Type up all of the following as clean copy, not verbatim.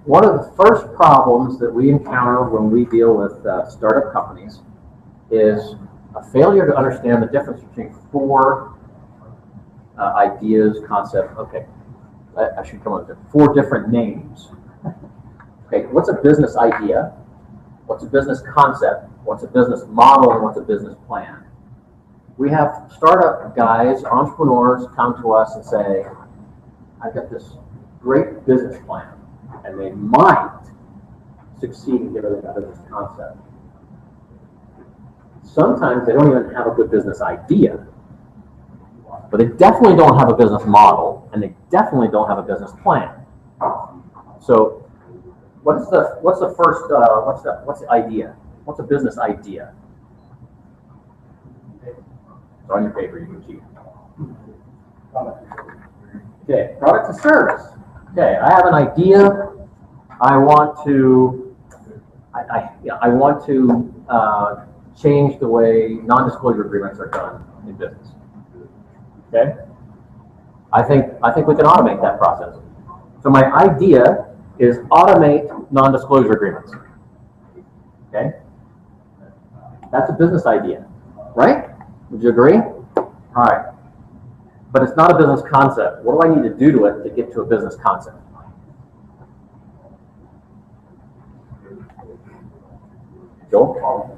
one of the first problems that we encounter when we deal with startup companies is a failure to understand the difference between four ideas, concepts. Okay, I should come up with four different names. Okay, what's a business idea? What's a business concept? What's a business model? And what's a business plan? We have startup guys, entrepreneurs, come to us and say, I've got this great business plan, and they might succeed in giving a business concept. Sometimes they don't even have a good business idea, but they definitely don't have a business model, and they definitely don't have a business plan. So what's the idea? What's a business idea? It's on your paper, you can cheat. Okay, product and service. Okay, I have an idea. I want to change the way non-disclosure agreements are done in business. Okay, I think we can automate that process. So my idea is automate non-disclosure agreements. Okay, that's a business idea, right? Would you agree? All right. But it's not a business concept. What do I need to do to it to get to a business concept? Joel?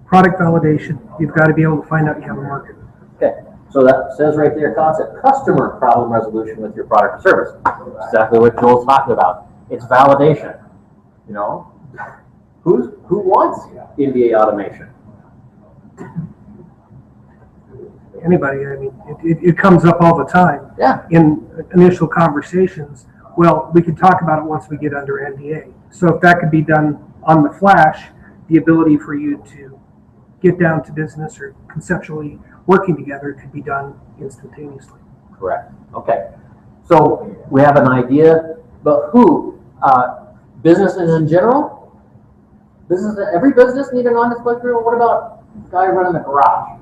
Product validation. You've got to be able to find out you have a market. Okay, so that says right there, concept, customer problem resolution with your product or service. Exactly what Joel's talking about. It's validation. You know, who wants NDA automation? Anybody. I mean, it comes up all the time. Yeah. In initial conversations. Well, we could talk about it once we get under NDA. So if that could be done on the flash, the ability for you to get down to business or conceptually working together could be done instantaneously. Correct. Okay. So we have an idea, but who? Businesses in general? Every business need a non-disclosure agreement? What about the guy running a garage?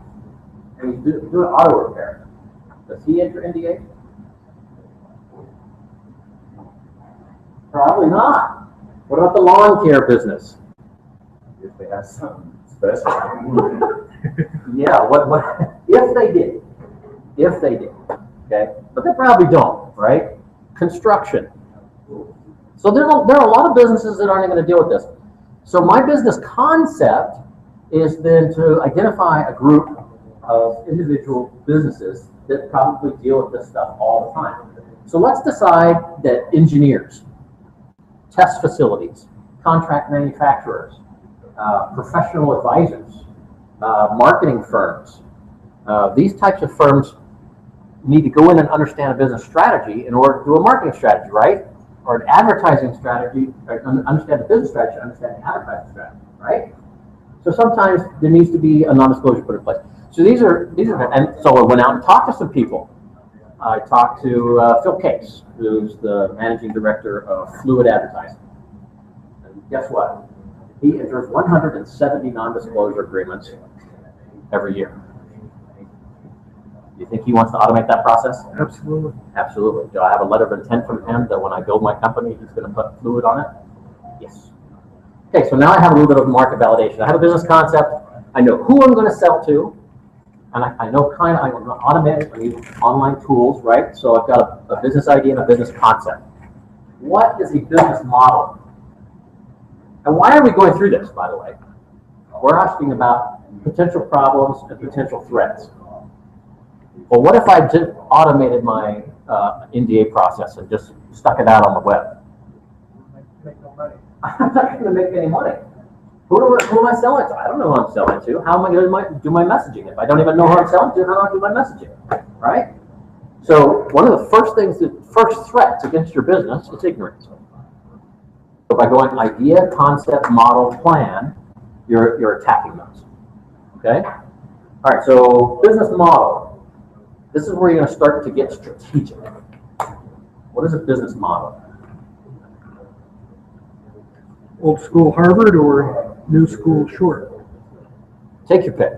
And he's doing auto repair. Does he enter NDA? Probably not. What about the lawn care business? If they have some special. Yeah, what if they did? If they did. Okay? But they probably don't, right? Construction. So there are a lot of businesses that aren't going to deal with this. So my business concept is then to identify a group of individual businesses that probably deal with this stuff all the time. So let's decide that engineers, test facilities, contract manufacturers, professional advisors, marketing firms, these types of firms need to go in and understand a business strategy in order to do a marketing strategy, right? Or an advertising strategy, or understand the business strategy, understand the advertising strategy, right? So sometimes there needs to be a non-disclosure put in place. So these are, and so I went out and talked to some people. I talked to Phil Case, who's the managing director of Fluid Advertising. And guess what? He enters 170 non-disclosure agreements every year. Do you think he wants to automate that process? Absolutely. Absolutely. Do I have a letter of intent from him that when I build my company, he's going to put Fluid on it? Yes. Okay, so now I have a little bit of market validation. I have a business concept. I know who I'm going to sell to. And I know I'm going to automate it. I use online tools, right? So I've got a business idea and a business concept. What is a business model? And why are we going through this, by the way? We're asking about potential problems and potential threats. Well, what if I just automated my NDA process and just stuck it out on the web? Make no money. I'm not going to make any money. Who am I selling to? I don't know who I'm selling to. How am I going to do my messaging? If I don't even know who I'm selling to, how do I do my messaging? Right? So one of the first threats against your business is ignorance. So by going idea, concept, model, plan, you're attacking those. Okay? All right, so business model. This is where you're going to start to get strategic. What is a business model? Old school Harvard or new school Short? Take your pick.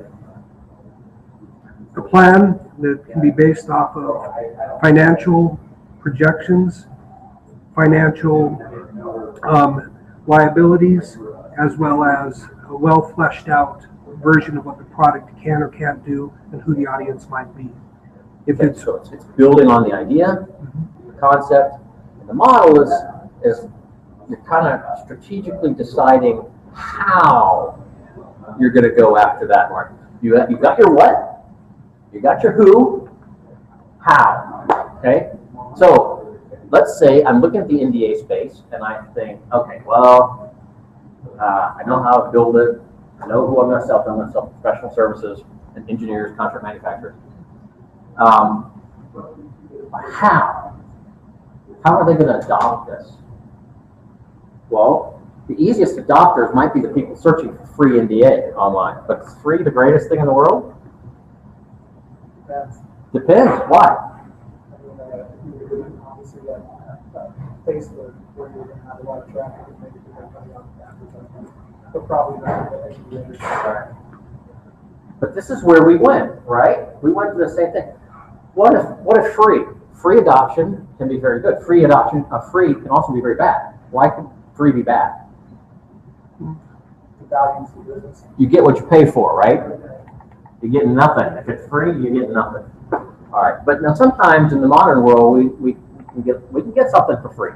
A plan that can be based off of financial projections, financial liabilities, as well as a well fleshed out version of what the product can or can't do and who the audience might be. If Okay, it's so it's building on the idea, the concept, and the model is you're kind of strategically deciding how you're going to go after that market. You've got your what, you got your who, how. Okay, so let's say I'm looking at the NDA space and I think, okay, well, I know how to build it. I know who I'm going to sell to. I'm going to sell professional services and engineers, contract manufacturers. How? How are they going to adopt this? Well, the easiest adopters might be the people searching for free NDA online. But is free the greatest thing in the world? Depends. Why? Obviously, Facebook, where you're going to have a lot of traffic, and maybe you have money on advertising, but probably not the engineers. Right. But this is where we went, right? We went to the same thing. What if free? Free adoption can be very good. Free adoption of free can also be very bad. Why could free be bad? The values of the business. You get what you pay for, right? You get nothing. If it's free, you get nothing. All right. But now sometimes in the modern world, we can get something for free.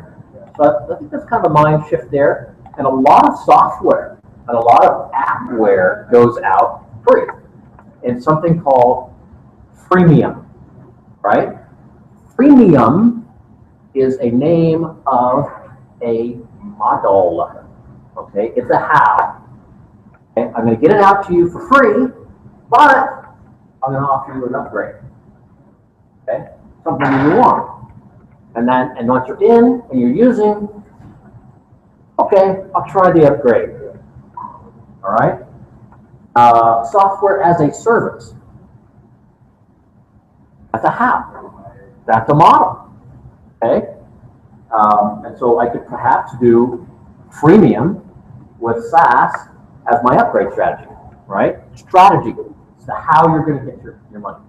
But I think that's kind of a mind shift there. And a lot of software and a lot of appware goes out free in something called freemium, right? Freemium is a name of a model. Okay, it's a how. Okay? I'm going to get it out to you for free, but I'm going to offer you an upgrade. Okay, something you want, and once you're in and you're using, okay, I'll try the upgrade. All right. Software as a service. That's a how. That's a model. Okay. And so I could perhaps do freemium with SaaS as my upgrade strategy, right? Strategy. It's the how you're going to get your money.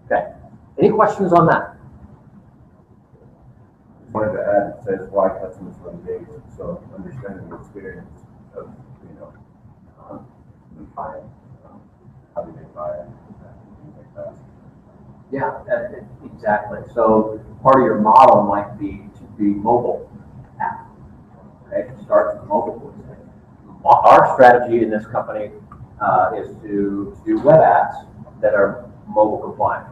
Okay. Any questions on that? Wanted to add, it says why customers will engage, so understanding the experience of, buying, how do they buy it, things like that. Yeah, exactly. So part of your model might be to be mobile app. Okay, start with mobile. Our strategy in this company is to do web apps that are mobile compliant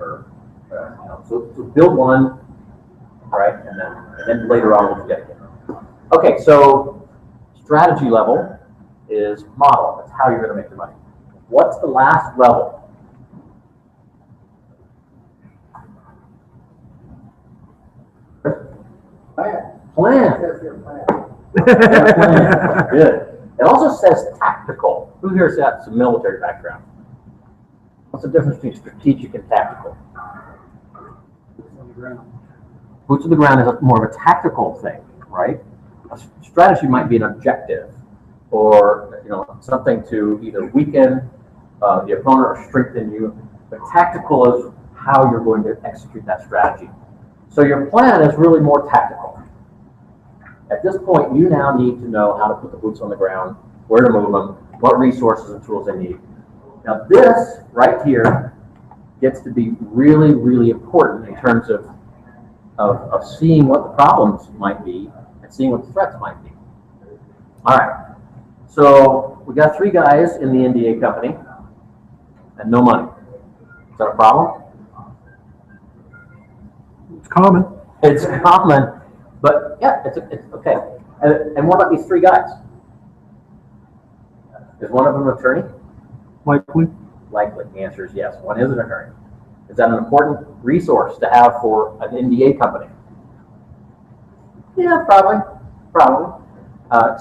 so build one, right, and then later on we'll get it. Okay, so strategy level is model. That's how you're going to make your money. What's the last level? Plan. Good. It also says tactical. Who here's got some military background? What's the difference between strategic and tactical? Boots on the ground is more of a tactical thing, right? A strategy might be an objective, or something to either weaken the opponent or strengthen you. But tactical is how you're going to execute that strategy. So your plan is really more tactical. At this point, you now need to know how to put the boots on the ground, where to move them, what resources and tools they need. Now this right here gets to be really, really important in terms of seeing what the problems might be and seeing what the threats might be. All right, so we got 3 guys in the NDA company and no money. Is that a problem? it's common. It's common, but yeah, it's okay. And what about these 3 guys? Is one of them an attorney? Likely. Likely. The answer is yes. One is an attorney. Is that an important resource to have for an NDA company? Yeah, probably.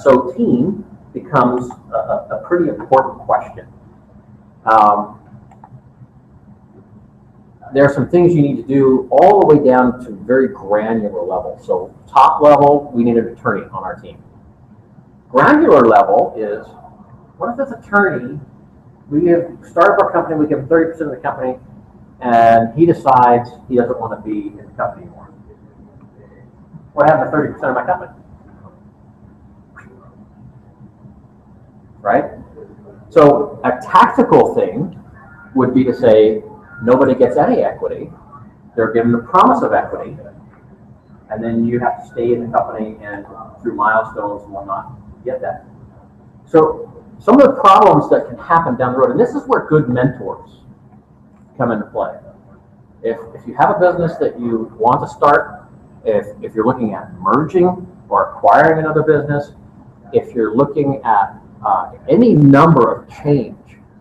So team becomes a pretty important question. There are some things you need to do all the way down to very granular level. So top level, we need an attorney on our team. Granular level is, what if this attorney, we have started our company, we give him 30% of the company, and he decides he doesn't want to be in the company anymore. What happened to 30% of my company? right? So a tactical thing would be to say, nobody gets any equity. They're given the promise of equity. And then you have to stay in the company and through milestones and whatnot, get that. So some of the problems that can happen down the road, and this is where good mentors come into play. If you have a business that you want to start, if you're looking at merging or acquiring another business, if you're looking at any number of change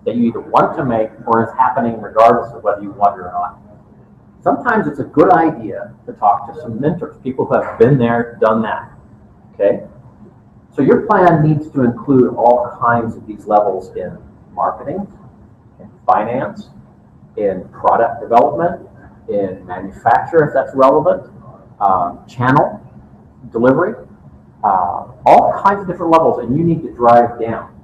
that you either want to make or is happening regardless of whether you want it or not, sometimes it's a good idea to talk to some mentors, people who have been there, done that, okay? So your plan needs to include all kinds of these levels in marketing, in finance, in product development, in manufacture if that's relevant, channel, delivery, all kinds of different levels, and you need to drive down.